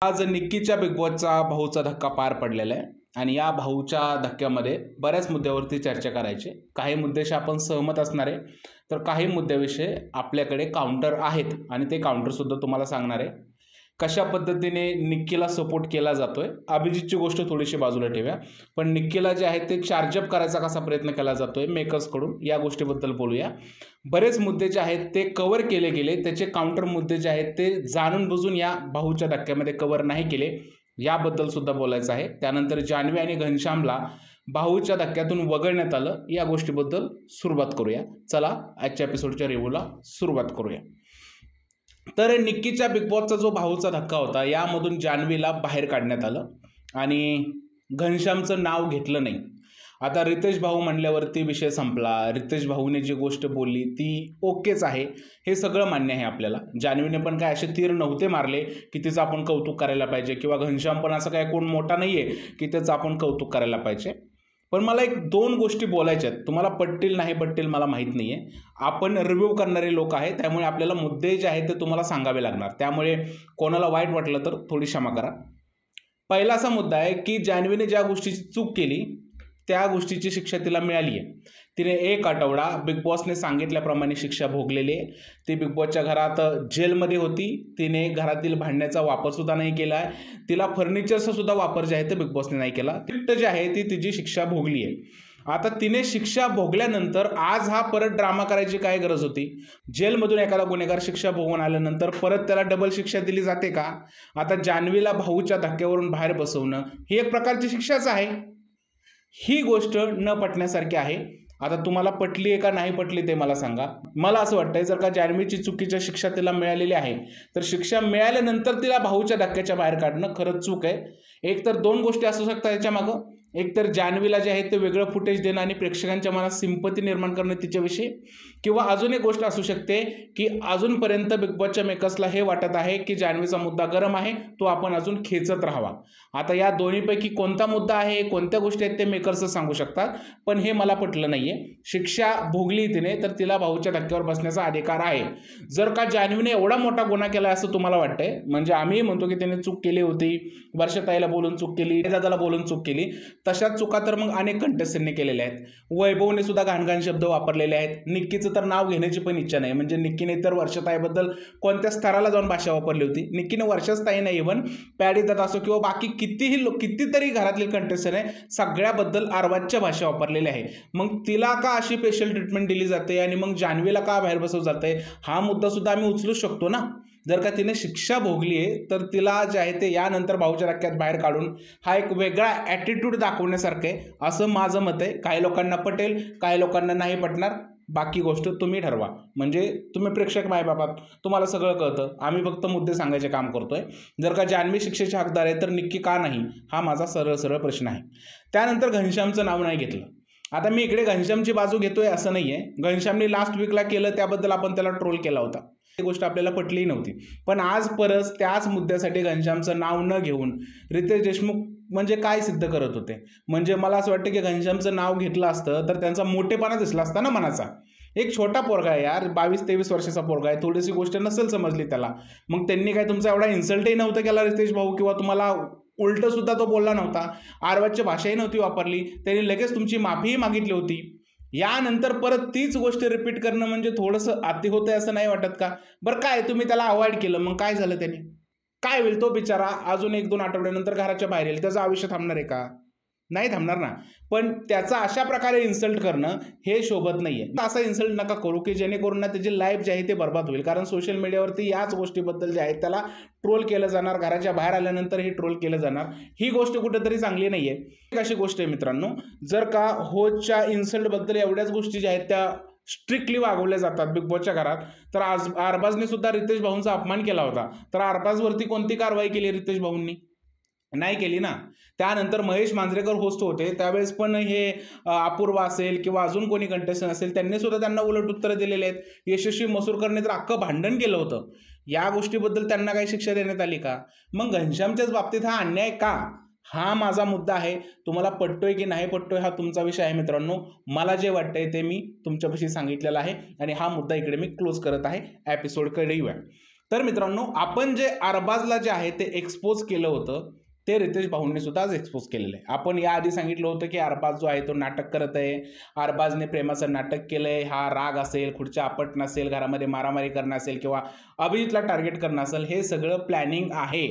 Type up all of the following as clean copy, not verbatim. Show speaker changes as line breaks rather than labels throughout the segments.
आज निक्कीच्या बिग बॉसचा भाऊचा धक्का पार पडलेला आहे आणि या भाऊच्या धक्क्यामध्ये बऱ्याच मुद्द्यावरती चर्चा करायची. काही मुद्द्याशी आपण सहमत असणार आहे, तर काही मुद्द्याविषयी आपल्याकडे काउंटर आहेत आणि ते काउंटरसुद्धा तुम्हाला सांगणार आहे. कशा पद्धतीने निक्कीला सपोर्ट केला जातोय, अभिजितची गोष्ट थोडीशी बाजूला ठेवूया, पण निक्कीला जे आहे ते चार्जअप करायचा कसा प्रयत्न केला जातोय मेकर्सकडून, या गोष्टीबद्दल बोलूया. बरेच मुद्दे जे आहेत ते कव्हर केले गेले, त्याचे काउंटर मुद्दे जे आहेत ते जाणून बुजून या भाऊच्या धक्क्यामध्ये कव्हर नाही केले, याबद्दल सुद्धा बोलायचं आहे. त्यानंतर जान्हवी आणि घनश्यामला भाऊच्या धक्क्यातून वगळण्यात आलं, या गोष्टीबद्दल सुरुवात करूया. चला आजच्या एपिसोडच्या रिव्ह्यूला सुरुवात करूया. तर निक्कीच्या बिग बॉसचा जो भाऊचा धक्का होता, यामधून जान्हवीला बाहेर काढण्यात आलं आणि घनश्यामचं नाव घेतलं नाही. आता रितेश भाऊ म्हणल्यावरती विषय संपला. रितेश भाऊने जी गोष्ट बोलली ती ओकेच आहे, हे सगळं मान्य आहे आपल्याला. जान्हवीने पण काय असे तीर नव्हते मारले की तिचं आपण कौतुक करायला पाहिजे, किंवा घनश्याम पण असं काय कोण मोठा नाही आहे की त्याचं आपण कौतुक करायला पाहिजे. पण मला एक दोन गोष्टी बोलायच्या आहेत. तुम्हाला पटतील नाही पटतील मला माहीत नाही आहे. आपण रिव्ह्यू करणारे लोक आहे, त्यामुळे आपल्याला मुद्दे जे आहेत ते तुम्हाला सांगावे लागणार. त्यामुळे कोणाला वाईट वाटलं तर थोडी क्षमा करा. पहिला असा मुद्दा आहे की जान्हवीने ज्या गोष्टीची चूक केली त्या गोष्टीची शिक्षा तिला मिळाली आहे. तिने 1 आठवडा बिग बॉसने सांगितल्याप्रमाणे शिक्षा भोगलेली आहे. ती बिग बॉसच्या घरात जेलमध्ये होती. तिने घरातील भांड्याचा वापरसुद्धा नाही केला आहे. तिला फर्निचरचा सुद्धा वापर जे आहे ते बिग बॉसने नाही केला. ती जे आहे ती तिची शिक्षा भोगली आहे. आता तिने शिक्षा भोगल्यानंतर आज हा परत ड्रामा करायची काय गरज होती? जेलमधून एखादा गुन्हेगार शिक्षा भोगून आल्यानंतर परत त्याला डबल शिक्षा दिली जाते का? आता जान्हवीला भाऊच्या धक्क्यावरून बाहेर बसवणं ही एक प्रकारची शिक्षाच आहे. ही गोष्ट न पटण्यासारखी आहे. आता तुम्हाला पटली आहे का नाही पटली ते मला सांगा. मला असं वाटतंय जर का जान्हवीची चुकीची शिक्षा तिला मिळालेली आहे, तर शिक्षा मिळाल्यानंतर तिला भाऊच्या धक्क्याच्या बाहेर काढणं खरंच चूक आहे. एक तर दोन गोष्टी असू शकतात याच्या मागं. एक तर जान्हवीला जे आहे ते वेगळं फुटेज देणं आणि प्रेक्षकांच्या मनात सिंपती निर्माण करणं तिच्याविषयी, किंवा अजून एक गोष्ट असू शकते की अजूनपर्यंत बिग बॉसच्या मेकर्सला हे वाटत आहे की जान्हवीचा मुद्दा गरम आहे, तो आपण अजून खेचत राहावा. आता या दोन्हीपैकी कोणता मुद्दा आहे, कोणत्या गोष्टी आहेत ते मेकर्सच सांगू शकतात, पण हे मला पटलं नाहीये. शिक्षा भोगली तिने तर तिला भाऊच्या धक्क्यावर बसण्याचा अधिकार आहे. जर का जान्हवीने एवढा मोठा गुन्हा केला असं तुम्हाला वाटतंय, म्हणजे आम्ही म्हणतो की त्याने चूक केली होती, वर्षताईला बोलून चूक केली, दादाला बोलून चूक केली, तशाच चुका तर मग अनेक कंटेस्टंटने केलेल्या आहेत. वैभवने सुद्धा घाणघाण शब्द वापरलेले आहेत. निक्कीचं तर नाव घेण्याची पण इच्छा नाही. म्हणजे निक्कीने तर वर्षताईबद्दल कोणत्या स्तराला जाऊन भाषा वापरली होती. निक्कीने वर्षाताई नाही, इव्हन पॅडी दादा असो किंवा बाकी कितीतरी घरातले कंटेस्टंट आहे, सगळ्याबद्दल अर्वाच्य भाषा वापरलेली आहे. मग तिला का अशी स्पेशल ट्रीटमेंट दिली जाते आणि मग जान्हवीला का बाहेर बसवलं जाते, हा मुद्दा सुद्धा आम्ही उचलू शकतो ना. जर का तिने शिक्षा भोगली आहे तर तिला जे आहे ते यानंतर भाऊच्या धक्क्यात बाहेर काढून हा एक वेगळा ॲटिट्यूड दाखवण्यासारखं आहे, असं माझं मत आहे. काही लोकांना पटेल, काही लोकांना नाही पटणार, बाकी गोष्ट तुम्ही ठरवा. म्हणजे तुम्ही प्रेक्षक मायबापात, तुम्हाला सगळं कळतं. आम्ही फक्त मुद्दे सांगायचे काम करतोय. जर का जान्हवी शिक्षेचे हकदार आहे तर निक्की का नाही, हा माझा सरळ सरळ प्रश्न आहे. त्यानंतर घनश्यामचं नाव नाही घेतलं. आता मी इकडे घनश्यामची बाजू घेतोय असं नाही आहे. घनश्यामने लास्ट वीकला केलं त्याबद्दल आपण त्याला ट्रोल केला होता, ही गोष्ट आपल्याला पटलीही नव्हती. पण आज परत त्याच मुद्द्यासाठी घनश्यामचं नाव न घेऊन रितेश देशमुख म्हणजे काय सिद्ध करत होते? म्हणजे मला असं वाटतं की घनश्यामचं नाव घेतलं असतं तर त्यांचा मोठेपणा दिसला असता ना मनाचा. एक छोटा पोरगा आहे यार, 22-23 वर्षाचा पोरगा आहे, थोडीशी गोष्ट नसेल समजली त्याला. मग त्यांनी काय तुमचा एवढा इन्सल्टही नव्हतं केला रितेश भाऊ, किंवा तुम्हाला उलट सुद्धा तो बोलला नव्हता, आरवाच्य भाषाही नव्हती वापरली. त्यांनी लगेच तुमची माफीही मागितली होती. यानंतर परत तीच गोष्ट रिपीट करणं म्हणजे थोडंसं अति होतंय असं नाही वाटत का? बरं काय तुम्ही त्याला अवॉइड केलं, मग काय झालं त्याने? काय होईल? तो बिचारा अजून 1-2 आठवड्यानंतर घराच्या बाहेर येईल. त्याचं आयुष्य थांबणार आहे का? नाही थांबणार ना. पण त्याचा अशा प्रकारे इन्सल्ट करणं हे शोभत नाहीये. असा इन्सल्ट नका करू की जेणेकरून ना त्याची लाईफ जी आहे ते बरबाद होईल. कारण सोशल मीडियावरती याच गोष्टीबद्दल जे आहे त्याला ट्रोल केलं जाणार, घराच्या बाहेर आल्यानंतर हे ट्रोल केलं जाणार. ही गोष्ट कुठेतरी चांगली नाहीये. एक अशी गोष्ट आहे मित्रांनो, जर का होच्या इन्सल्टबद्दल एवढ्याच गोष्टी ज्या आहेत त्या स्ट्रिक्टली वागवल्या जातात बिग बॉसच्या घरात, तर आज अरबाजने सुद्धा रितेश भाऊंचा अपमान केला होता, तर अरबाजवरती कोणती कारवाई केली रितेश भाऊंनी? नाही केली ना. त्यानंतर महेश मांजरेकर होस्ट होते त्यावेळेस पण हे अपूर्वा असेल किंवा अजून कोणी कंटेस्टंट असेल त्यांनी सुद्धा त्यांना उलट उत्तरं दिलेले आहेत. यशस्वी मसूरकरने तर अख्खं भांडण केलं होतं. या गोष्टीबद्दल त्यांना काही शिक्षा देण्यात आली का? मग घनश्यामच्याच बाबतीत हा अन्याय का? हा माझा मुद्दा आहे. तुम्हाला पटतोय की नाही पटतोय हा तुमचा विषय आहे मित्रांनो. मला जे वाटतंय ते मी तुमच्यापाशी सांगितलेलं आहे आणि हा मुद्दा इकडे मी क्लोज करत आहे. एपिसोडकडे येऊया. तर मित्रांनो, आपण जे अरबाजला जे आहे ते एक्सपोज केलं होतं ते रितेश भाऊंनी सुद्धा आज एक्सपोज केलेलं आहे. आपण याआधी सांगितलं होतं की अरबाज जो आहे तो नाटक करत आहे, अरबाजने प्रेमाचं नाटक केलंय, हा राग असेल, खुर्च्या आपटणं असेल, घरामध्ये मारामारी करणं असेल किंवा अभिजितला टार्गेट करणं असेल, हे सगळं प्लॅनिंग आहे.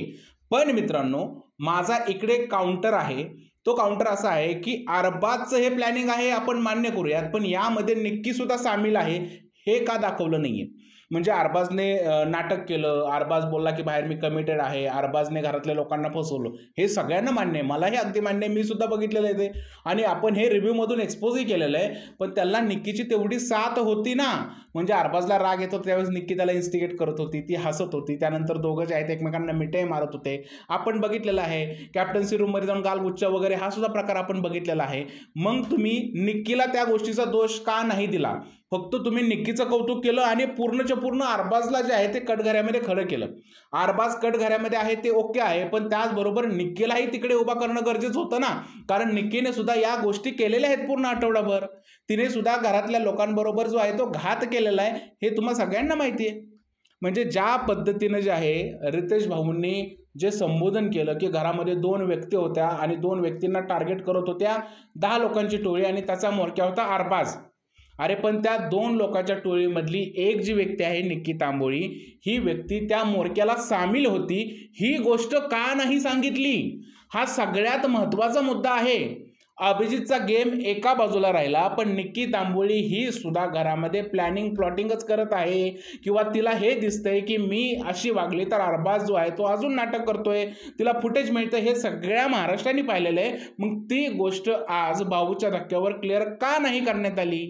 पण मित्रांनो, माझा इकडे काउंटर आहे. तो काउंटर असा आहे की अरबाजचं हे प्लॅनिंग आहे, आपण मान्य करूयात, पण यामध्ये निक्की सुद्धा सामील आहे हे का दाखवलं नाहीये? म्हणजे अरबाजने नाटक केलं, अरबाज बोलला की बाहेर मी कमिटेड आहे, अरबाजने घरातल्या लोकांना फसवलं, हे सगळ्यांना मान्य आहे, मलाही अगदी मान्य आहे, मी सुद्धा बघितलेलं आहे ते, आणि आपण हे रिव्ह्यूमधून एक्सपोजही केलेलं आहे. पण त्याला निक्कीची तेवढी साथ होती ना, म्हणजे अरबाजला राग येतो त्यावेळेस निक्की त्याला इन्स्टिगेट करत होती, ती हसत होती, त्यानंतर दोघं जे आहेत एकमेकांना मिठाई मारत होते, आपण बघितलेलं आहे. कॅप्टन्सी रूममध्ये जाऊन गालगुच्छ वगैरे हा सुद्धा प्रकार आपण बघितलेला आहे. मग तुम्ही निक्कीला त्या गोष्टीचा दोष का नाही दिला? फक्त तुम्ही निक्कीचं कौतुक केलं आणि पूर्णच्या पूर्ण अरबाजला जे आहे ते कटघऱ्यामध्ये खडं केलं. अरबाज कटघऱ्यामध्ये आहे ते ओके आहे, पण त्याचबरोबर निक्कीलाही तिकडे उभा करणं गरजेचं होतं ना, कारण निक्कीने सुद्धा या गोष्टी केलेल्या आहेत पूर्ण आठवडाभर. तिने सुद्धा घरातल्या लोकांबरोबर जो आहे तो घात केलेला आहे, हे तुम्हाला सगळ्यांना माहिती आहे. म्हणजे ज्या पद्धतीने जे आहे रितेश भाऊंनी जे संबोधन केलं की घरामध्ये 2 व्यक्ती होत्या आणि 2 व्यक्तींना टार्गेट करत होत्या 10 लोकांची टोळी आणि त्याचा म्होरक्या होता अरबाज. अरे पण त्या 2 लोकांच्या टोळीमधली एक जी व्यक्ती आहे निक्की तांबोळी, ही व्यक्ती त्या म्होरक्याला सामील होती, ही गोष्ट का नाही सांगितली? हा सगळ्यात महत्त्वाचा मुद्दा आहे. अभिजितचा गेम एका बाजूला राहिला, पण निक्की तांबोळी ही सुद्धा घरामध्ये प्लॅनिंग प्लॉटिंगच करत आहे, किंवा तिला हे दिसतंय की मी अशी वागली तर अरबाज जो आहे तो अजून नाटक करतोय, तिला फुटेज मिळतं, हे सगळ्या महाराष्ट्राने पाहिलेलं आहे. मग ती गोष्ट आज भाऊच्या धक्क्यावर क्लिअर का नाही करण्यात आली?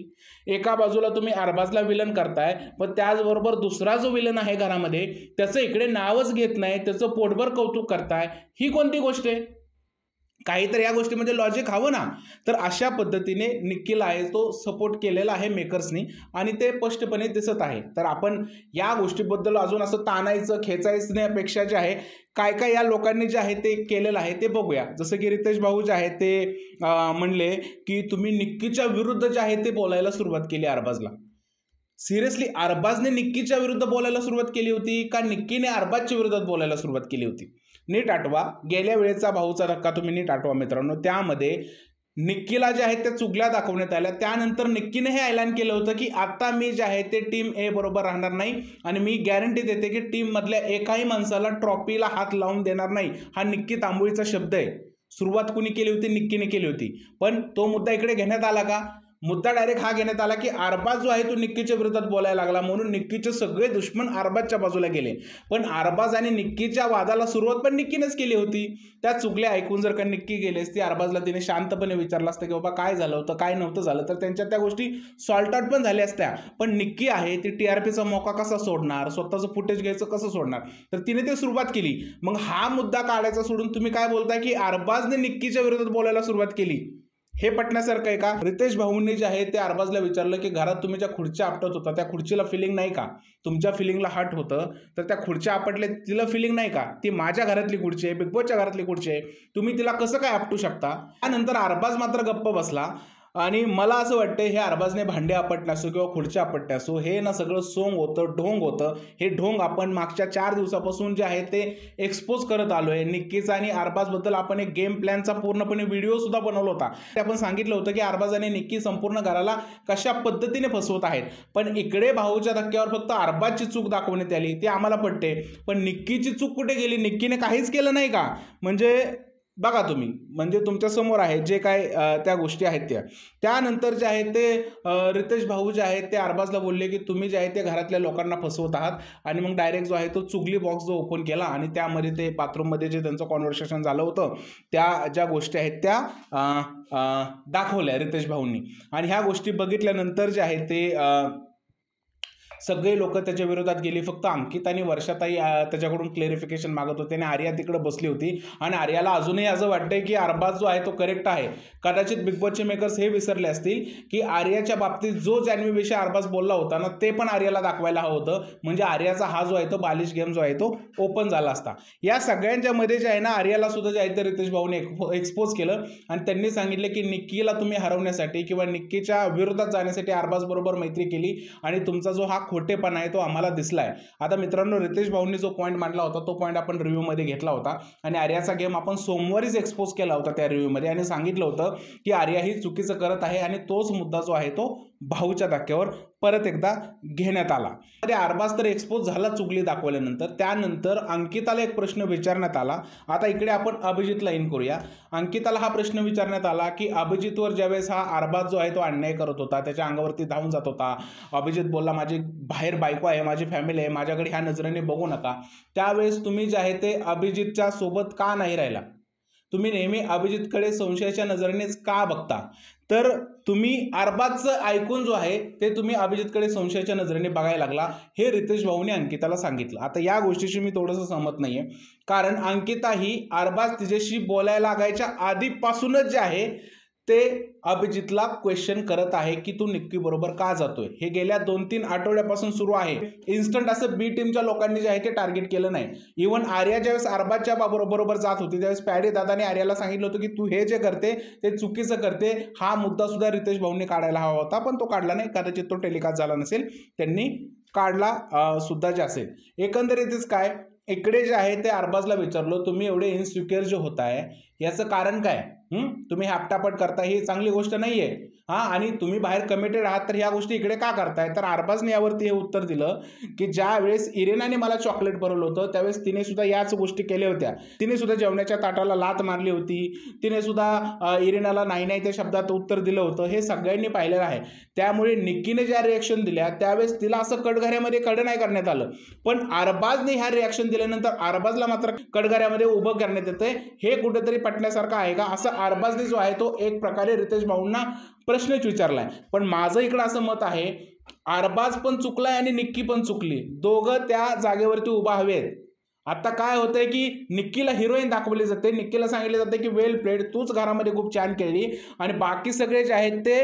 एका बाजूला तुम्ही अरबाजला विलन करताय, पण त्याचबरोबर दुसरा जो विलन आहे घरामध्ये त्याचं इकडे नावच घेत नाही, त्याचं पोटभर कौतुक करताय, ही कोणती गोष्ट आहे? काहीतरी या गोष्टीमध्ये लॉजिक हवं ना. तर अशा पद्धतीने निक्कीला आहे तो सपोर्ट केलेला आहे मेकर्सनी, आणि ते स्पष्टपणे दिसत आहे. तर आपण या गोष्टीबद्दल अजून असं ताणायचं खेचायचण्यापेक्षा जे आहे काय काय या लोकांनी जे आहे ते केलेलं आहे ते बघूया. जसं की रितेश भाऊ जे आहे ते म्हणले की तुम्ही निक्कीच्या विरुद्ध जे आहे ते बोलायला सुरुवात केली अरबाजला. सिरियसली अरबाजने निक्कीच्या विरुद्ध बोलायला सुरुवात केली होती का निक्कीने अरबाजच्या विरोधात बोलायला सुरुवात केली होती? नीट आठवा, गेल्या वेळेचा भाऊचा धक्का तुम्ही नीट आठवा मित्रांनो. त्यामध्ये निक्कीला जे आहे त्या चुगल्या दाखवण्यात आल्या, त्यानंतर निक्कीने हे ऐलान केलं होतं की आता मी जे आहे ते टीम ए बरोबर राहणार नाही, आणि मी गॅरंटी देते की टीम मधल्या एकाही माणसाला ट्रॉफीला हात लावून देणार नाही. हा निक्की तांबोळीचा शब्द आहे. सुरुवात कुणी केली होती? निक्कीने केली होती. पण तो मुद्दा इकडे घेण्यात आला का? मुद्दा डायरेक्ट हा घेण्यात आला की अरबाज जो आहे तो निक्कीच्या विरोधात बोलायला लागला, म्हणून निक्कीचे सगळे दुश्मन अरबाजच्या बाजूला गेले. पण अरबाज आणि निक्कीच्या वादाला सुरुवात पण निक्कीनेच केली होती. त्या चुगल्या ऐकून जर का निक्की गेली असती, अरबाजला तिने शांतपणे विचारलं असतं की बाबा काय झालं होतं, काय नव्हतं झालं, तर त्यांच्या त्या गोष्टी सॉल्ट आउट पण झाल्या असत्या. पण निक्की आहे ती टीआरपीचा मौका कसा सोडणार, स्वतःचं फुटेज घ्यायचं कसं सोडणार, तर तिने ते सुरुवात केली. मग हा मुद्दा काढायचा सोडून तुम्ही काय बोलताय की अरबाजने निक्कीच्या विरोधात बोलायला सुरुवात केली? हे पटण्यासारखं आहे का? रितेश भाऊंनी जे आहे ते अरबाजला विचारलं की घरात तुम्ही ज्या खुर्च्या आपटत होता त्या खुर्चीला फिलिंग नाही का? तुमच्या फिलिंगला हट होतं तर त्या खुर्च्या आपटल्या, तिला फिलिंग नाही का? ती माझ्या घरातली खुर्ची आहे, बिग बॉसच्या घरातली खुर्ची आहे, तुम्ही तिला कसं काय आपटू शकता? त्यानंतर अरबाज मात्र गप्प बसला. आणि मला असं वाटतं हे अरबाजने भांडे आपटणे असो किंवा खुर्च्या आपटणे असो, हे ना सगळं सोंग होतं, ढोंग होतं. हे ढोंग आपण मागच्या 4 दिवसापासून जे आहे ते एक्सपोज करत आलो आहे. निक्कीचा आणि अरबाजबद्दल आपण एक गेम प्लॅनचा पूर्णपणे व्हिडिओ सुद्धा बनवला होता. ते आपण सांगितलं होतं की अरबाज आणि निक्की संपूर्ण घराला कशा पद्धतीने फसवत आहेत. पण इकडे भाऊच्या धक्क्यावर फक्त अरबाजची चूक दाखवण्यात आली, ती आम्हाला पटते. पण निक्कीची चूक कुठे गेली? निक्कीने काहीच केलं नाही का? म्हणजे बघा तुम्ही, म्हणजे तुमच्या समोर आहे जे काय त्या गोष्टी आहेत त्यानंतर जे आहे ते रितेश भाऊ जे आहेत ते अरबाजला बोलले की तुम्ही जे आहे ते घरातल्या लोकांना फसवत आहात, आणि मग डायरेक्ट जो आहे तो चुगली बॉक्स जो ओपन केला आणि त्यामध्ये ते बाथरूममध्ये जे त्यांचं कॉन्व्हर्सेशन झालं होतं त्या ज्या गोष्टी आहेत त्या दाखवल्या रितेश भाऊंनी. आणि ह्या गोष्टी बघितल्यानंतर जे आहे ते सगळे लोक त्याच्या विरोधात गेली. फक्त अंकित आणि वर्षाताई त्याच्याकडून क्लेरिफिकेशन मागत होते आणि आर्या तिकडे बसली होती. आणि आर्याला अजूनही असं वाटतंय की अरबाज जो आहे तो करेक्ट आहे. कदाचित बिग बॉसचे मेकर्स हे विसरले असतील की आर्याच्या बाबतीत जो जान्हवी विषय अरबाज बोलला होता ना, ते पण आर्याला दाखवायला हवं होतं. म्हणजे आर्याचा हा जो आहे तो बालिश गेम जो आहे तो ओपन झाला असता. या सगळ्यांच्या मध्ये जे आहे ना, आर्याला सुद्धा जे आहे ते रितेश भाऊने एक्सपोज केलं आणि त्यांनी सांगितले की निक्कीला तुम्ही हरवण्यासाठी किंवा निक्कीच्या विरोधात जाण्यासाठी अरबाज बरोबर मैत्री केली आणि तुमचा जो हा खोटेपणा आहे तो आम्हाला दिसलाय. आता मित्रांनो, रितेश भाऊंनी जो पॉईंट मांडला होता तो पॉईंट आपण रिव्ह्यूमध्ये घेतला होता आणि आर्याचा गेम आपण सोमवारीच एक्सपोज केला होता त्या रिव्ह्यूमध्ये आणि सांगितलं होतं की आर्या ही चुकीचं करत आहे आणि तोच मुद्दा जो आहे तो भाऊच्या धक्क्यावर परत एकदा घेण्यात आला. अरबाज तर एक्सपोज झाला चुगली दाखवल्यानंतर. त्यानंतर अंकिताला एक प्रश्न विचारण्यात आला. आता इकडे आपण अभिजितला इन करूया. अंकिताला हा प्रश्न विचारण्यात आला की अभिजितवर ज्यावेळेस हा अरबाज जो आहे तो अन्याय करत होता, त्याच्या अंगावरती धावून जात होता, अभिजित बोलला माझी बाहेर बायको आहे, माझी फॅमिली आहे, माझ्याकडे ह्या नजरेने बघू नका, त्यावेळेस तुम्ही जे आहे ते अभिजितच्या सोबत का नाही राहिला? तुम्ही नेहमी अभिजितकडे संशयाच्या नजरेनेच का बघता? तर तुम्ही अरबाजचं ऐकून जो आहे ते तुम्ही अभिजितकडे संशयाच्या नजरेने बघायला लागला, हे रितेश भाऊने अंकिताला सांगितलं. आता या गोष्टीशी मी थोडंसं सहमत नाहीये, कारण अंकिता ही अरबाज तिच्याशी बोलायला लागायच्या आधीपासूनच जे आहे ते अभिजितला क्वेश्चन करत आहे की तू निक्की बरोबर का जातोय. हे गेल्या 2-3 आठवड्यापासून सुरू आहे. इन्स्टंट असं बी टीमच्या लोकांनी जे आहे ते टार्गेट केलं नाही. इव्हन आर्या ज्यावेळेस अरबाजच्या बरोबर जात होती त्यावेळेस पॅडी दादाने आर्याला सांगितलं होतं की तू हे जे करते ते चुकीचं करते. हा मुद्दा सुद्धा रितेश भाऊंनी काढायला हवा होता, पण तो काढला नाही. कदाचित तो टेलिकास्ट झाला नसेल, त्यांनी काढला सुद्धा जे असेल. एकंदरीतच काय, इकडे जे आहे ते अरबाजला विचारलो तुम्ही एवढे इनसिक्युअर जे होत आहे याचं कारण काय? तुम्ही आपटापट करताय ही चांगली गोष्ट नाहीये. आणि तुम्ही बाहेर कमिटेड आहात तर ह्या गोष्टी इकडे का करताय? तर अरबाजने यावरती हे उत्तर दिलं की ज्या वेळेस इरेनाने मला चॉकलेट भरवलं होतं त्यावेळेस तिने सुद्धा याच गोष्टी केल्या होत्या. तिने सुद्धा जेवणाच्या ताटाला लात मारली होती, तिने सुद्धा इरेनाला नाही नाही त्या शब्दात उत्तर दिलं होतं, हे सगळ्यांनी पाहिलेलं आहे. त्यामुळे निक्कीने ज्या रिॲक्शन दिल्या त्यावेळेस तिला असं कटघऱ्यामध्ये कडं नाही करण्यात आलं, पण अरबाजने ह्या रिॲक्शन दिल्यानंतर अरबाजला मात्र कटघऱ्यामध्ये उभं करण्यात येतंय. हे कुठेतरी पटण्यासारखं आहे का? असं अरबाजने जो आहे तो एक प्रकारे रितेश भाऊंना प्रश्नच विचारलाय. पण माझं इकडं असं मत आहे, अरबाज पण चुकलाय आणि निक्की पण चुकली, दोघं त्या जागेवरती उभा हवेत. आता काय होतंय की निक्कीला हिरोईन दाखवली जाते, निक्कीला सांगितले जाते की वेल प्लेड, तूच घरामध्ये खूप छान खेळली, आणि बाकी सगळे जे आहेत ते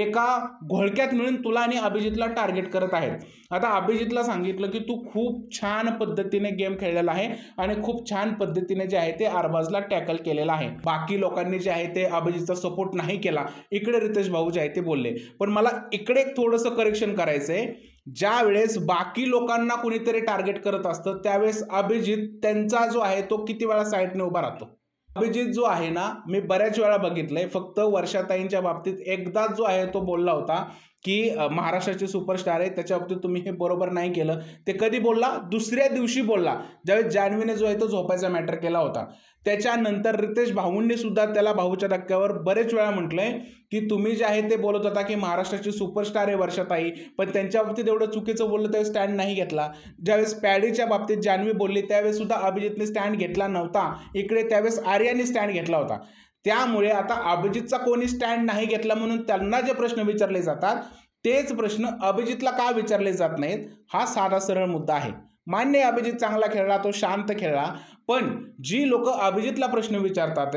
एका घोळक्यात मिळून तुला आणि अभिजितला टार्गेट करत आहेत. आता अभिजितला सांगितलं की तू खूप छान पद्धतीने गेम खेळलेला आहे आणि खूप छान पद्धतीने जे आहे ते अरबाजला टॅकल केलेला आहे. बाकी लोकांनी जे आहे ते अभिजितचा सपोर्ट नाही केला, इकडे रितेश भाऊ जे आहे ते बोलले. पण मला इकडे थोडंसं करेक्शन करायचंय. ज्या वेळेस बाकी लोकांना कुणीतरी टार्गेट करत असतं त्यावेळेस अभिजित त्यांचा जो आहे तो किती वेळा साईडने उभा राहतो. अभिजित जो आहे ना, मी बऱ्याच वेळा बघितलंय, फक्त वर्षाताईंच्या बाबतीत एकदा जो आहे तो बोलला होता की महाराष्ट्राचे सुपरस्टार आहे त्याच्या बाबतीत तुम्ही हे बरोबर नाही केलं. ते कधी बोलला? दुसऱ्या दिवशी बोलला, ज्यावेळेस जान्हवीने जो आहे तो झोपायचा मॅटर केला होता. त्याच्यानंतर रितेश भाऊंनी सुद्धा त्याला भाऊच्या धक्क्यावर बरेच वेळा म्हटलंय की तुम्ही जे आहे ते बोलत होता की महाराष्ट्राची सुपरस्टार आहे वर्षाताई, पण त्यांच्या बाबतीत एवढं चुकीचं बोललं त्यावेळेस स्टँड नाही घेतला. ज्यावेळेस पॅडीच्या बाबतीत जान्हवी बोलली त्यावेळेस सुद्धा अभिजितने स्टँड घेतला नव्हता, इकडे त्यावेळेस आर्याने स्टँड घेतला होता. त्यामुळे आता अभिजितचा कोणी स्टँड नाही घेतला म्हणून त्यांना जे प्रश्न विचारले जातात तेच प्रश्न अभिजितला का विचारले जात नाहीत, हा साधा सरळ मुद्दा आहे. मान्य आहे अभिजित चांगला खेळला, तो शांत खेळला, पण जी लोक अभिजितला प्रश्न विचारतात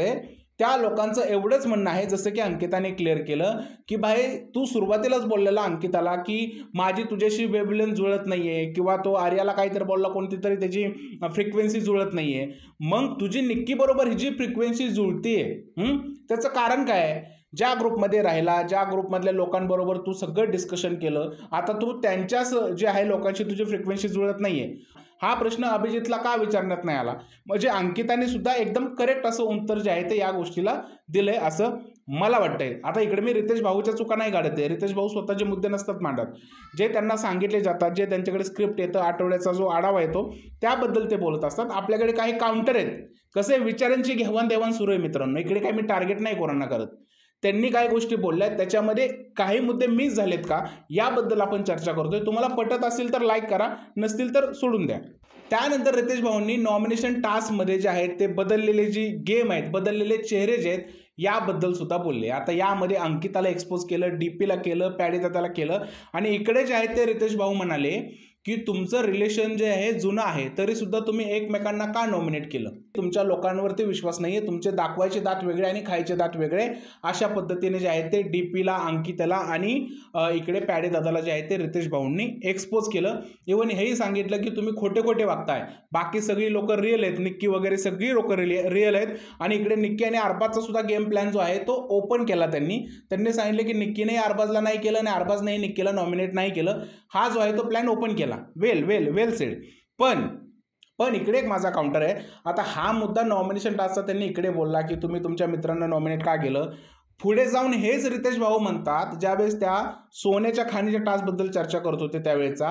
त्या लोकांचं एवढंच म्हणणं आहे, जसं की अंकिताने क्लिअर केलं की भाई तू सुरुवातीलाच बोललेला अंकिताला की माझी तुझ्याशी वेवलेंथ जुळत नाहीये, किंवा तो आर्याला काहीतरी बोलला कोणती तरी त्याची फ्रिक्वेन्सी जुळत नाहीये, मग तुझी निक्की बरोबर ही जी फ्रिक्वेन्सी जुळतीये त्याचं कारण काय आहे? ज्या ग्रुपमध्ये राहिला, ज्या ग्रुपमधल्या लोकांबरोबर तू सगळं डिस्कशन केलं, आता तू त्यांच्याच जे आहे लोकांशी तुझी फ्रिक्वेन्सी जुळत नाहीये, हा प्रश्न अभिजितला का विचारण्यात नाही आला? म्हणजे अंकिताने सुद्धा एकदम करेक्ट असं उत्तर जे आहे ते या गोष्टीला दिलंय असं मला वाटतंय. आता इकडे मी रितेश भाऊच्या चुका नाही काढत आहे. रितेश भाऊ स्वतःचे मुद्दे नसतात मांडत, जे त्यांना सांगितले जातात, जे त्यांच्याकडे स्क्रिप्ट येतं, आठवड्याचा जो आढावा येतो त्याबद्दल ते बोलत असतात. आपल्याकडे काही काउंटर आहेत, कसे विचारांची घेवाणदेवाण सुरू आहे मित्रांनो. इकडे काही मी टार्गेट नाही कोणाला करत. त्यांनी काही गोष्टी बोलल्या त्याच्यामध्ये काही मुद्दे मिस झालेत का याबद्दल आपण चर्चा करतोय. तुम्हाला पटत असेल तर लाईक करा, नसतील तर सोडून द्या. त्यानंतर रितेश भाऊंनी नॉमिनेशन टास्कमध्ये जे आहेत ते बदललेले जी गेम आहेत, बदललेले चेहरे जे आहेत याबद्दल सुद्धा बोलले. आता यामध्ये अंकिताला एक्सपोज केलं, डीपीला केलं, पॅडीदादाला केलं, आणि इकडे जे आहेत ते रितेश भाऊ म्हणाले की तुमचं रिलेशन जे आहे जुनं आहे तरी सुद्धा तुम्ही एकमेकांना का नॉमिनेट केलं? तुमच्या लोकांवरती विश्वास नाही आहे, तुमचे दाखवायचे दात वेगळे आणि खायचे दात वेगळे, अशा पद्धतीने जे आहे ते डीपीला, अंकिताला आणि इकडे पॅडी दादाला जे आहे ते रितेश भाऊंनी एक्सपोज केलं. इव्हन हेही सांगितलं की तुम्ही खोटे खोटे वागताय, बाकी सगळी लोक रिअल आहेत, निक्की वगैरे सगळी लोक रिअल आहेत. आणि इकडे निक्की आणि अरबाजचा सुद्धा गेम प्लॅन जो आहे तो ओपन केला. त्यांनी सांगितलं की निक्कीने अरबाजला नाही केलं आणि अरबाजने निक्कीला नॉमिनेट नाही केलं. हा जो आहे तो प्लॅन ओपन केला. वेल सेड. पण इकडे एक माझा काउंटर आहे. आता हा मुद्दा नॉमिनेशन टास्कचा त्यांनी इकडे बोलला की तुम्ही तुमच्या मित्रांना नॉमिनेट का केलं. पुढे जाऊन हेच रितेश भाऊ म्हणतात, ज्यावेळेस त्या सोन्याच्या खाणीच्या टास्कबद्दल चर्चा करत होते त्यावेळेचा,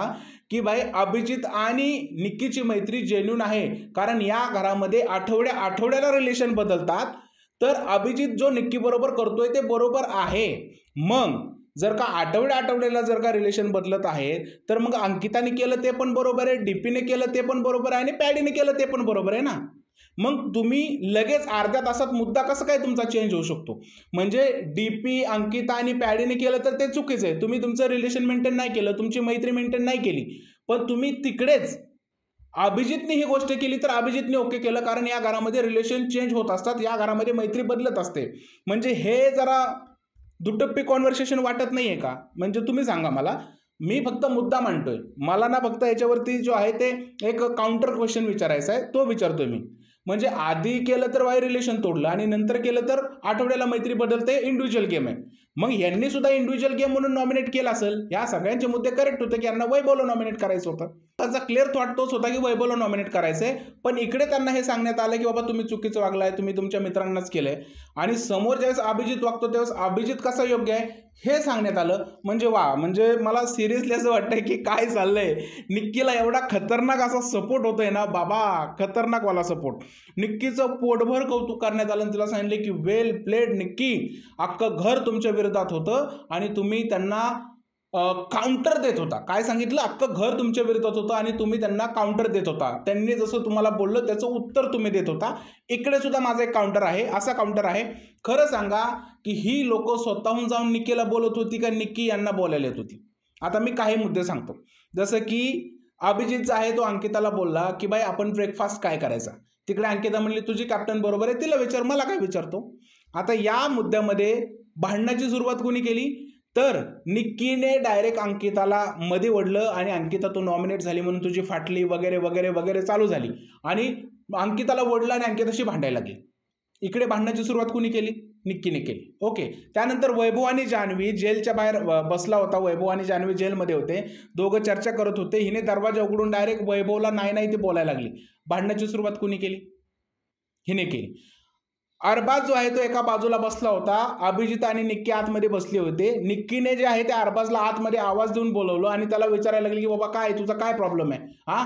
की भाई अभिजित आणि निक्कीची मैत्री जेन्युन आहे, कारण या घरामध्ये आठवड्याला रिलेशन बदलतात, तर अभिजित जो निक्की बरोबर करतोय ते बरोबर आहे. मग जर का आठवड्याला जर का रिलेशन बदलत आहे, तर मग अंकिताने केलं ते पण बरोबर आहे, डीपीने केलं ते पण बरोबर आहे आणि पॅडीने केलं ते पण बरोबर आहे ना. मग तुम्ही लगेच अर्ध्या तासात मुद्दा कसं काय तुमचा चेंज होऊ शकतो. म्हणजे डीपी, अंकिता आणि पॅडीने केलं तर ते चुकीचं आहे. तुम्ही तुमचं रिलेशन मेंटेन नाही केलं, तुमची मैत्री मेंटेन नाही केली, पण तुम्ही तिकडेच अभिजितने ही गोष्ट केली तर अभिजितने ओके केलं, कारण या घरामध्ये रिलेशन चेंज होत असतात, या घरामध्ये मैत्री बदलत असते. म्हणजे हे जरा दुटप्पी कॉन्व्हर्सेशन वाटत नाहीये का. म्हणजे तुम्ही सांगा मला, मी फक्त मुद्दा मांडतोय, मला ना फक्त याच्यावरती जो आहे ते एक काउंटर क्वेश्चन विचारायचा आहे, तो विचारतोय मी. म्हणजे आधी केलं तर वाय रिलेशन तोडलं आणि नंतर केलं तर आठवड्याला मैत्री बदलते, इंडिव्हिज्युअल गेम आहे. मग यांनी सुद्धा इंडिव्हिज्युअल गेम म्हणून नॉमिनेट केलं असेल. या सगळ्यांचे मुद्दे करेक्ट होते की यांना वैभवला नॉमिनेट करायचं होतं. त्याचा क्लिअर थॉट तोच होता की वैभवला नॉमिनेट करायचंय. पण इकडे त्यांना हे सांगण्यात आलं की बाबा तुम्ही चुकीचं वागलाय, तुम्ही तुमच्या मित्रांनाच केलंय. आणि समोर ज्यावेळेस अभिजित वागतो त्यावेळेस अभिजित कसा योग्य आहे हे सांगण्यात आलं. म्हणजे वा, म्हणजे मला सिरियसली असं वाटतंय की काय चाललंय. निक्कीला एवढा खतरनाक असा सपोर्ट होतोय ना बाबा, खतरनाक वाला सपोर्ट. निक्कीचं पोटभर कौतुक करण्यात आलं आणि तिला सांगितले की वेल प्लेड निक्की, अख्खं घर तुमच्या विरोधात होतं आणि तुम्ही त्यांना काउंटर देत होता. काय सांगितलं, अख्खं घर तुमच्या विरोधात होतं आणि तुम्ही त्यांना काउंटर देत होता. त्यांनी जसं तुम्हाला बोललं त्याचं उत्तर तुम्ही देत होता. इकडे सुद्धा माझा एक काउंटर आहे, असा काउंटर आहे. खरं सांगा की ही लोक स्वतःहून जाऊन निक्कीला बोलत होती का निक्की यांना बोलायला येत होती. आता मी काही मुद्दे सांगतो. जसं की अभिजित जो आहे तो अंकिताला बोलला की बाई आपण ब्रेकफास्ट काय करायचा. तिकडे अंकिता म्हणली तुझी कॅप्टन बरोबर आहे, तिला विचार, मला काय विचारतो. आता या मुद्द्यामध्ये भांडणाची सुरुवात कोणी केली तर निक्कीने डायरेक्ट अंकिताला मध्ये ओढलं आणि अंकिता तू नॉमिनेट झाली म्हणून तुझी फाटली वगैरे वगैरे वगैरे चालू झाली आणि अंकिताला ओढलं आणि अंकिताशी भांडायला लागली. इकडे भांडणाची सुरुवात कोणी केली, निक्कीने केली. ओके. त्यानंतर वैभव आणि जान्हवी जेलच्या बाहेर बसला होता. वैभव आणि जान्हवी जेलमध्ये होते, दोघं चर्चा करत होते. हिने दरवाजा उघडून डायरेक्ट वैभवला नाही ते बोलायला लागली. भांडणाची सुरुवात कोणी केली, हिने केली. अरबाज जो आहे तो एका बाजूला बसला होता, अभिजित आणि निक्की आतमध्ये बसले होते. निक्कीने जे आहे ते अरबाजला आतमध्ये आवाज देऊन बोलवलं आणि त्याला विचारायला लागली की बाबा काय तुझा काय प्रॉब्लेम आहे, हा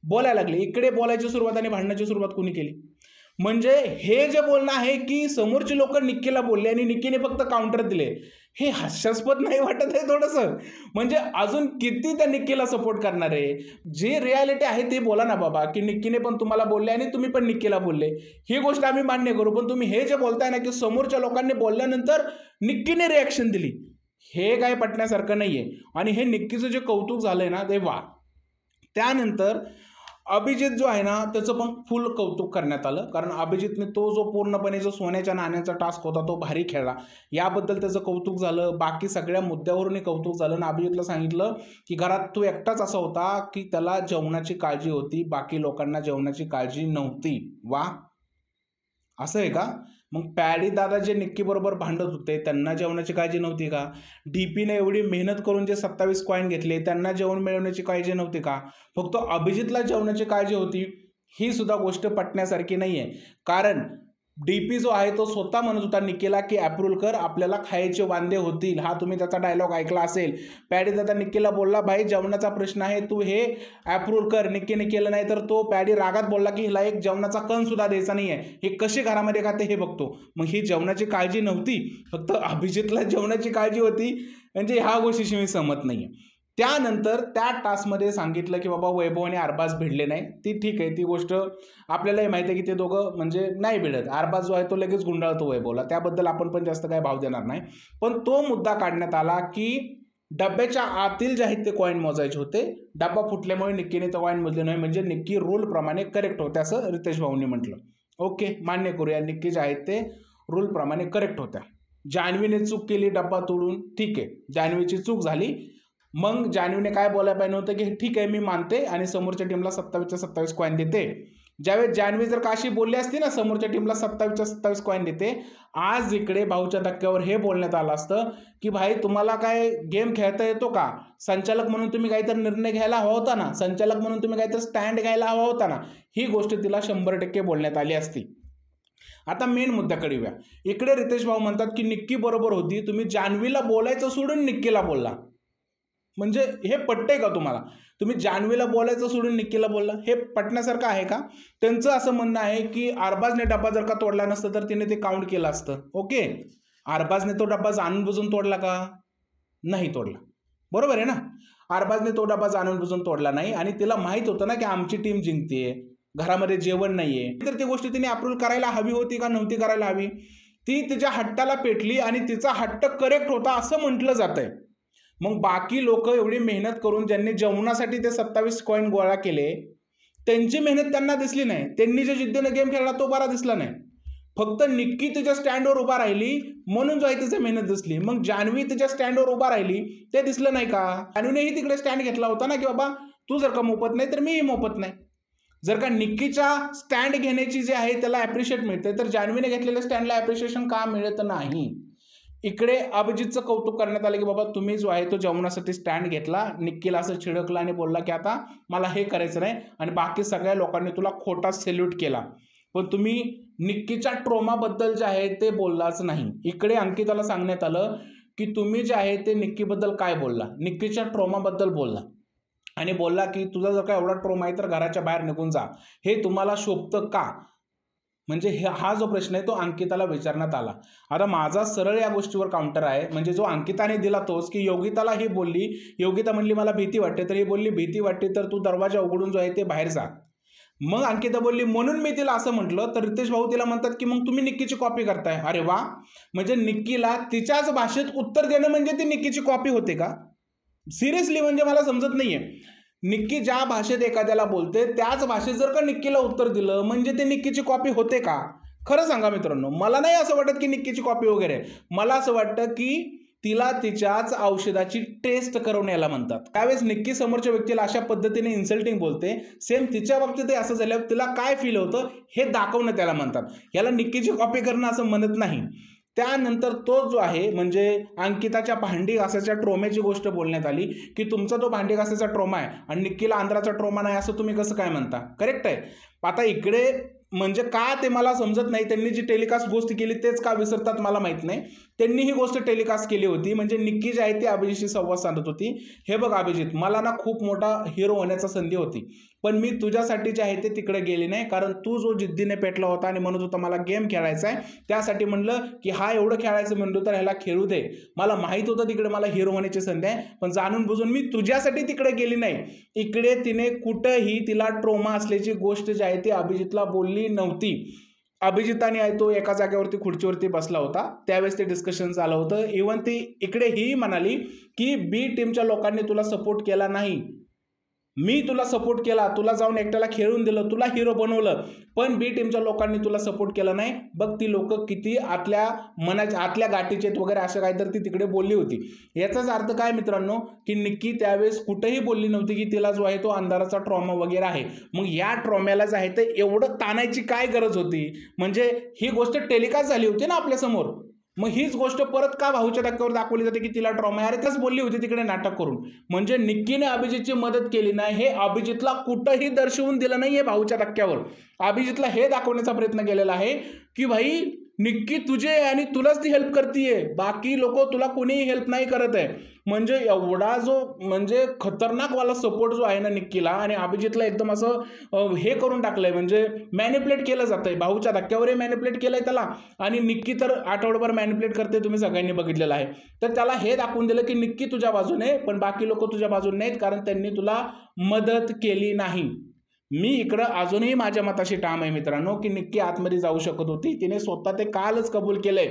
बोलायला लागली. इकडे बोलायची सुरुवात आणि भांडणाची सुरुवात कोणी केली. म्हणजे हे जे बोलणं आहे की समोरची लोक निक्कीला बोलले आणि निक्कीने फक्त काउंटर दिले, हे हास्यास्पद नाही वाटत आहे थोडंसं. म्हणजे अजून किती त्या निक्कीला सपोर्ट करणार आहे. जे रियालिटी आहे ते बोला ना बाबा, की निक्कीने पण तुम्हाला बोलले आणि तुम्ही पण निक्कीला बोलले, ही गोष्ट आम्ही मान्य करू. पण तुम्ही हे जे बोलताय ना की समोरच्या लोकांनी बोलल्यानंतर निक्कीने रिॲक्शन दिली, हे काय पटण्यासारखं नाहीये. आणि हे निक्कीचं जे कौतुक झालंय ना ते वा. त्यानंतर अभिजित जो आहे ना त्याचं पण फुल कौतुक करण्यात आलं, कारण अभिजितने तो जो पूर्णपणे जो सोन्याच्या नाण्याचा टास्क होता तो भारी खेळला, याबद्दल त्याचं कौतुक झालं. बाकी सगळ्या मुद्द्यावरूनही कौतुक झालं. आणि अभिजितला सांगितलं की घरात तो एकटाच असा होता की त्याला जेवणाची काळजी होती, बाकी लोकांना जेवणाची काळजी नव्हती. वा, असं आहे का. मग पॅडी दादा जे निक्की बरोबर भांडत होते त्यांना जेवणाची काळजी नव्हती का. डीपीने एवढी मेहनत करून जे 27 कॉईन घेतले त्यांना जेवण मिळवण्याची काळजी नव्हती का. फक्त अभिजितला जेवणाची काळजी होती, ही सुद्धा गोष्ट पटण्यासारखी नाही आहे. कारण डीपी जो आहे तो स्वतः म्हणत होता निक्कीला की अप्रूव्ह कर, आपल्याला खायचे वांदे होतील. हा तुम्ही त्याचा डायलॉग ऐकला असेल. पॅडी दादा निक्कीला बोलला भाई जेवणाचा प्रश्न आहे, तू हे अप्रूव्ह कर. निक्कीने केलं नाही तर तो पॅडी रागात बोलला की हिला एक जेवणाचा कण सुद्धा द्यायचा नाही आहे, हे कशी घरामध्ये खाते हे बघतो. मग ही जेवणाची काळजी नव्हती, फक्त अभिजितला जेवणाची काळजी होती. म्हणजे ह्या गोष्टीशी मी सहमत नाही आहे. त्यानंतर त्या टास्कमध्ये सांगितलं की बाबा वैभव आणि अरबाज भिडले नाही, ती ठीक आहे, ती गोष्ट आपल्यालाही माहिती आहे की ते दोघं म्हणजे नाही भिडत. अरबाज जो आहे तो लगेच गुंडाळतो वैभवला, त्याबद्दल आपण पण जास्त काय भाव देणार नाही. पण तो मुद्दा काढण्यात आला की डब्याच्या आतील जे आहेत ते कॉईन मोजायचे होते, डब्बा फुटल्यामुळे निक्कीने तो कॉईन मोजले नाही, म्हणजे निक्की रूल प्रमाणे करेक्ट होते असं रितेश भाऊंनी म्हटलं. ओके, मान्य करूया निक्की जे आहेत ते रूलप्रमाणे करेक्ट होत्या. जान्हवीने चूक केली डब्बा तोडून, ठीक आहे, जान्हवीची चूक झाली. मग जान्हवीने काय बोलायला पाहिजे होतं की ठीक आहे मी मानते आणि समोरच्या टीमला 27च्या 27 कॉईन देते. ज्यावेळेस जान्हवी जर काशी बोलली असती ना समोरच्या टीमला 27च्या 27 कॉईन देते, आज इकडे भाऊच्या धक्क्यावर हे बोलण्यात आलं असतं की भाई तुम्हाला काय गेम खेळता येतो का? संचालक म्हणून तुम्ही काहीतरी निर्णय घ्यायला हवा होता ना, संचालक म्हणून तुम्ही काहीतरी स्टँड घ्यायला हवा होता ना. ही गोष्ट तिला 100% बोलण्यात आली असती. आता मेन मुद्द्याकडे येऊया. इकडे रितेश भाऊ म्हणतात की निक्की बरोबर होती, तुम्ही जान्हवीला बोलायचं सोडून निक्कीला बोलला. म्हणजे हे पटतंय का तुम्हाला? तुम्ही जान्हवीला बोलायचं सोडून निक्कीला बोलला, हे पटण्यासारखं आहे का? त्यांचं असं म्हणणं आहे की अरबाजने डब्बा जर का तोडला नसतं तर तिने ते काउंट केलं असतं. ओके, अरबाजने तो डब्बा जाणून बुजून तोडला का? नाही तोडला. बरोबर आहे ना? अरबाजने तो डब्बा जाणून बुजून तोडला नाही आणि तिला माहित होतं ना की आमची टीम जिंकते, घरामध्ये जेवण नाहीये, तर ती गोष्ट तिने अप्रूव्ह करायला हवी होती का नव्हती करायला हवी? ती तिच्या हट्टाला पेटली आणि तिचा हट्ट करेक्ट होता असं म्हटलं जातंय. मग बाकी लोक एवढी मेहनत करून ज्यांनी जेवणासाठी ते 27 कॉईन गोळा केले, त्यांची मेहनत त्यांना दिसली नाही. त्यांनी जे जिद्दीने गेम खेळला तो बरा दिसला नाही. फक्त निक्की तिच्या स्टँडवर उभा राहिली म्हणून जो आहे तिची मेहनत दिसली. मग जान्हवी तिच्या स्टँडवर उभा राहिली ते दिसलं नाही का? जान्हवीनेही तिकडे स्टँड घेतला होता ना की बाबा तू जर का मोफत नाही तर मीही मोफत नाही. जर का निक्कीच्या स्टँड घेण्याची जे आहे त्याला ॲप्रिशिएट मिळते, तर जान्हवीने घेतलेल्या स्टँडला ॲप्रिशिएशन का मिळत नाही? इकडे अभिजितचं कौतुक करण्यात आलं की बाबा तुम्ही जो आहे तो जेवणासाठी स्टँड घेतला, निक्कीला असं छिडकला आणि बोलला की आता मला हे करायचं नाही, आणि बाकी सगळ्या लोकांनी तुला खोटा सॅल्यूट केला, पण तुम्ही निक्कीच्या ट्रोमाबद्दल जे आहे ते बोललाच नाही. इकडे अंकिताला सांगण्यात आलं की तुम्ही जे आहे ते निक्कीबद्दल काय बोलला, निक्कीच्या ट्रोमाबद्दल बोलला आणि बोलला की तुझा जर का एवढा ट्रोमा आहे तर घराच्या बाहेर निघून जा. हे तुम्हाला शोभतं का? म्हणजे हा जो प्रश्न आहे तो अंकिताला विचारण्यात आला. आता माझा सरळ या गोष्टीवर काउंटर आहे, म्हणजे जो अंकिताने दिला तोच की योगिताला ही बोलली, योगिता म्हणली मला भीती वाटते, तर ही बोलली भीती वाटते तर तू दरवाजा उघडून जो आहे ते बाहेर जा. मग अंकिता बोलली म्हणून मी तिला असं म्हटलं, तर रितेश भाऊ तिला म्हणतात की मग तुम्ही निक्कीची कॉपी करताय. अरे वा, म्हणजे निक्कीला तिच्याच भाषेत उत्तर देणं म्हणजे ती निक्कीची कॉपी होते का? सिरियसली म्हणजे मला समजत नाहीये. निक्की ज्या भाषेत एखाद्याला बोलते त्याच भाषेत जर का निक्कीला उत्तर दिलं म्हणजे ते निक्कीची कॉपी होते का? खरं सांगा मित्रांनो, मला नाही असं वाटत की निक्कीची कॉपी वगैरे. मला असं वाटतं की तिला तिच्याच औषधाची टेस्ट करून यायला म्हणतात. त्यावेळेस निक्की समोरच्या व्यक्तीला अशा पद्धतीने इन्सल्टिंग बोलते, सेम तिच्या बाबतीत असं झाल्यावर तिला काय फील होतं हे दाखवणं त्याला म्हणतात. याला निक्कीची कॉपी करणं असं म्हणत नाही. त्यानंतर तो जो आहे म्हणजे अंकिताच्या भांडी घासाच्या ट्रोमेची गोष्ट बोलण्यात आली की तुमचा तो भांडी घासाचा ट्रोमा आहे आणि निक्कीला आंध्राचा ट्रोमा नाही असं तुम्ही कसं काय म्हणता? करेक्ट आहे. आता इकडे म्हणजे का ते मला समजत नाही, त्यांनी जी टेलिकास्ट गोष्ट केली तेच का विसरतात मला माहित नाही. त्यांनी ही गोष्ट टेलिकास्ट केली होती, म्हणजे निक्की जी आहे ती अभिजितशी संवाद साधत होती. हे बघ अभिजित, मला ना खूप मोठा हिरो होण्याचा संधी होती, पण मी तुझ्यासाठी जे आहे ते तिकडे गेली नाही, कारण तू जो जिद्दीने पेटला होता आणि म्हणत होता मला गेम खेळायचा आहे, त्यासाठी म्हणलं की हा एवढं खेळायचं म्हणतो तर ह्याला खेळू दे. मला माहित होतं तिकडे मला हिरो होण्याची संधी आहे, पण जाणून बुजून मी तुझ्यासाठी तिकडे गेली नाही. इकडे तिने कुठंही तिला ट्रोमा असल्याची गोष्ट जी आहे ती अभिजितला बोलली नव्हती. अभिजिताने आहे तो एका जागेवरती खुर्चीवरती बसला होता, त्यावेळेस ते डिस्कशन झालं होतं. इव्हन ती इकडे ही म्हणाली की बी टीमच्या लोकांनी तुला सपोर्ट केला नाही, मी तुला सपोर्ट केला, तुला जाऊन एकट्याला खेळून दिलं, तुला हिरो बनवलं, पण बी टीमच्या लोकांनी तुला सपोर्ट केला नाही. बघ ती लोक किती आतल्या मनाच्या आतल्या गाठीचे वगैरे असं काहीतरी ती तिकडे बोलली होती. याचाच अर्थ काय मित्रांनो की निक्की त्यावेळेस कुठेही बोलली नव्हती की तिला जो आहे तो अंधाराचा ट्रॉमा वगैरे आहे. मग या ट्रॉम्याला जे आहे ते एवढं ताणायची काय गरज होती? म्हणजे ही गोष्ट टेलिकास्ट झाली होती ना आपल्यासमोर, मग हीच गोष्ट परत का भाऊच्या धक्क्यावर दाखवली जाते की तिला ट्रॉमा आहे? अरे त्याच बोलली होती तिकडे नाटक करून. म्हणजे निक्कीने अभिजितची मदत केली नाही हे अभिजितला कुठंही दर्शवून दिलं नाही. हे भाऊच्या धक्क्यावर अभिजितला हे दाखवण्याचा प्रयत्न केलेला आहे की भाई निक्की तुझे आणि तुलाच ती हेल्प करतीये, बाकी लोक तुला कोणीही हेल्प नाही करत आहे. म्हणजे एवढा जो म्हणजे खतरनाकवाला सपोर्ट जो आहे ना निक्कीला, आणि अभिजितला एकदम असं हे करून टाकलंय, म्हणजे मॅनिपुलेट केलं जातंय. भाऊच्या धक्क्यावरही मॅनिपुलेट केलंय त्याला, आणि निक्की तर आठवडाभर मॅनिपुलेट करते, तुम्ही सगळ्यांनी बघितलेलं आहे. तर त्याला हे दाखवून दिलं की निक्की तुझ्या बाजूने, पण बाकी लोक तुझ्या बाजूने नाहीत, कारण त्यांनी तुला मदत केली नाही. मी इकडं अजूनही माझ्या मताशी ठाम आहे मित्रांनो की निक्की आतमध्ये जाऊ शकत होती, तिने स्वतः ते कालच कबूल केलंय.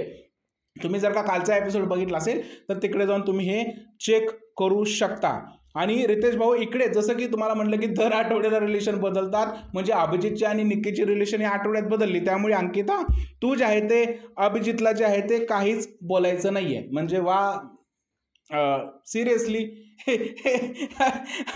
तुम्ही जर का कालचा एपिसोड बघितला असेल तर तिकडे जाऊन तुम्ही हे चेक करू शकता. आणि रितेश भाऊ इकडे जसं की तुम्हाला म्हटलं की दर आठवड्याला रिलेशन बदलतात, म्हणजे अभिजितची आणि निक्कीची रिलेशन या आठवड्यात बदलली, त्यामुळे अंकिता तू जे आहे ते अभिजितला जे आहे ते काहीच बोलायचं नाहीये. म्हणजे वा, सिरियसली.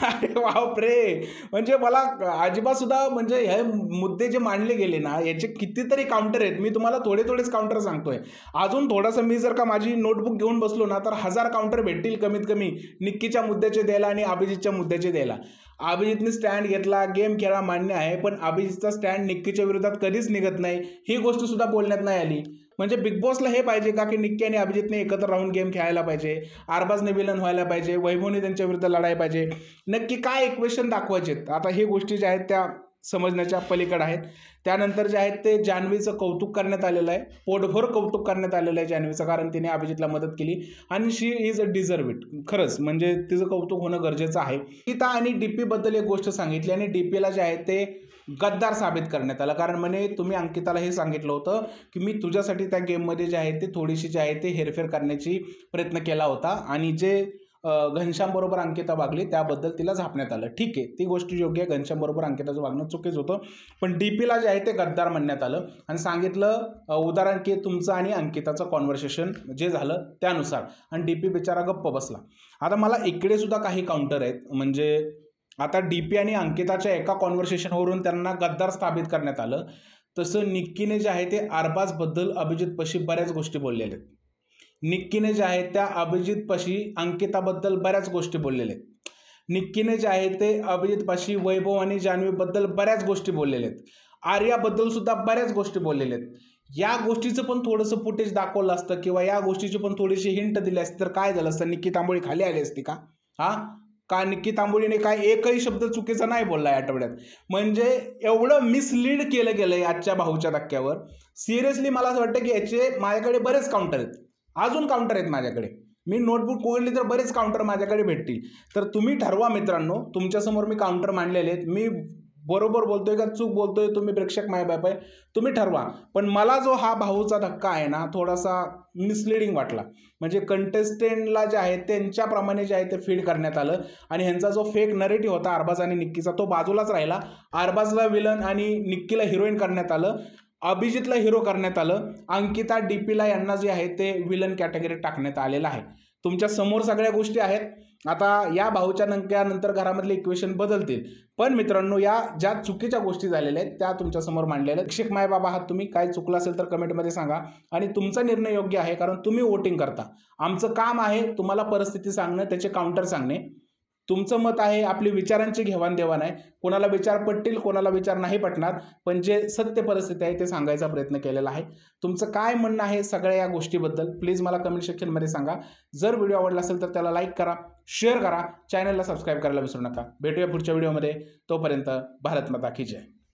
अरे बापरे! म्हणजे मला अजिबात सुद्धा म्हणजे हे मुद्दे जे मांडले गेले ना, याचे कितीतरी काउंटर आहेत. मी तुम्हाला थोडेच काउंटर सांगतोय. अजून थोडंसं मी जर का माझी नोटबुक घेऊन बसलो ना, तर 1000 काउंटर भेटतील कमीत कमी निक्कीच्या मुद्द्याचे द्यायला आणि अभिजितच्या मुद्द्याचे द्यायला. अभिजितने स्टँड घेतला, गेम खेळा, मान्य आहे, पण अभिजितचा स्टँड निक्कीच्या विरोधात कधीच निघत नाही, ही गोष्ट सुद्धा बोलण्यात नाही आली. म्हणजे बिग बॉसला हे पाहिजे का की निक्की आणि अभिजितने एकत्र राहून गेम खेळायला पाहिजे, अरबाजने विलन व्हायला पाहिजे, वैभवने त्यांच्या विरुद्ध लढायला पाहिजे, नक्की काय इक्वेशन दाखवायचे. आता हे गोष्टी ज्या आहेत त्या समजण्याच्या पलीकडे आहेत. त्यानंतर जे आहेत ते जान्हवीचं कौतुक करण्यात आलेलं आहे, पोटभर कौतुक करण्यात आलेलं आहे जान्हवीचं, कारण तिने अभिजितला मदत केली आणि शी इज अ डिझर्व इट. खरंच म्हणजे तिचं कौतुक होणं गरजेचं आहे. गीता आणि डीपी बद्दल एक गोष्ट सांगितली आणि डीपीला जे आहे ते गद्दार साबित करण्यात आलं, कारण म्हणे तुम्ही अंकिताला हे सांगितलं होतं की मी तुझ्यासाठी त्या गेममध्ये जे आहे ते थोडीशी जे आहे ते हेरफेर करण्याची प्रयत्न केला होता आणि जे घनश्याम बरोबर अंकिता वागली त्याबद्दल तिला झापण्यात आलं. ठीक आहे, ती गोष्ट योग्य आहे, घनश्याम बरोबर अंकिताचं वागणं चुकीच होतं, पण डीपीला जे आहे ते गद्दार म्हणण्यात आलं आणि सांगितलं उदाहरण की तुमचं आणि अंकिताचं कॉन्व्हर्सेशन जे झालं त्यानुसार, आणि डीपी बिचारा गप्प बसला. आता मला इकडे सुद्धा काही काउंटर आहेत. म्हणजे आता डीपी आणि अंकिताच्या एका कॉन्व्हर्सेशनवरून त्यांना गद्दार साबित करण्यात आलं, तसं निक्कीने जे आहे ते अरबाजबद्दल अभिजितपाशी बऱ्याच गोष्टी बोललेल्या आहेत. निक्कीने जे आहे त्या अभिजितपाशी अंकिताबद्दल बऱ्याच गोष्टी बोललेल्या आहेत. निक्कीने जे आहे ते अभिजितपाशी वैभव आणि जान्हवीबद्दल बऱ्याच गोष्टी बोललेल्या आहेत. आर्याबद्दल सुद्धा बऱ्याच गोष्टी बोललेल्या आहेत. या गोष्टीचं पण थोडंसं फुटेज दाखवलं असतं किंवा या गोष्टीची पण थोडीशी हिंट दिली असती तर काय झालं असतं, निक्की तांबोळी खाली आली असती का? का निक्की तांबोळीने काय एकही शब्द चुकीचा नाही बोलला या आठवड्यात? म्हणजे एवढं मिसलीड केलं गेलंय आजच्या भाऊच्या धक्क्यावर. सिरियसली मला असं वाटतं की याचे माझ्याकडे बरेच काउंटर आहेत, अजून काउंटर आहेत माझ्याकडे. मी नोटबुक उघडली तर बरेच काउंटर माझ्याकडे भेटतील. तर तुम्ही ठरवा मित्रांनो, तुमच्यासमोर मी काउंटर मांडलेले आहेत. मी बरोबर बोलतोय का चूक बोलतोय, तुम्ही प्रेक्षक मायबाप आहे, तुम्ही ठरवा. पण मला जो हा भाऊचा धक्का आहे ना, थोडासा मिसलिडिंग वाटला. म्हणजे कंटेस्टंटला जे आहे त्यांच्याप्रमाणे जे आहे ते फीड करण्यात आलं आणि ह्यांचा जो फेक नरेटिव्ह होता अरबाज आणि निक्कीचा तो बाजूलाच राहिला. अरबाजला विलन आणि निक्कीला हिरोईन करण्यात आलं, अभिजितला हिरो करण्यात आलं, अंकिता डीपीला यांना जे आहे ते विलन कॅटेगरीत टाकण्यात आलेलं आहे. तुमच्या समोर सगळ्या गोष्टी आहेत. आता या भाऊच्या नंतर घरामधले इक्वेशन बदलतील, पण मित्रांनो या ज्या चुकीच्या गोष्टी झालेल्या आहेत त्या तुमच्या समोर मांडलेल्या आहेत. शिक्षक मायबाबा आहात तुम्ही, काय चुकलं असेल तर कमेंटमध्ये सांगा आणि तुमचा निर्णय योग्य आहे, कारण तुम्ही वोटिंग करता. आमचं काम आहे तुम्हाला परिस्थिती सांगणं, त्याचे काउंटर सांगणे. तुमचं मत आहे, आपली विचारांची घेवाणदेवाण आहे. कोणाला विचार पटतील, कोणाला विचार नाही पटणार, पण जे सत्य परिस्थिती आहे ते सांगायचा प्रयत्न केलेला आहे. तुमचं काय म्हणणं आहे सगळ्या या गोष्टीबद्दल प्लीज मला कमेंट सेक्शनमध्ये सांगा. जर व्हिडिओ आवडला असेल तर त्याला लाईक करा, शेअर करा, चॅनलला सबस्क्राईब करायला विसरू नका. भेटूया पुढच्या व्हिडिओमध्ये. तोपर्यंत भारत माता की जय.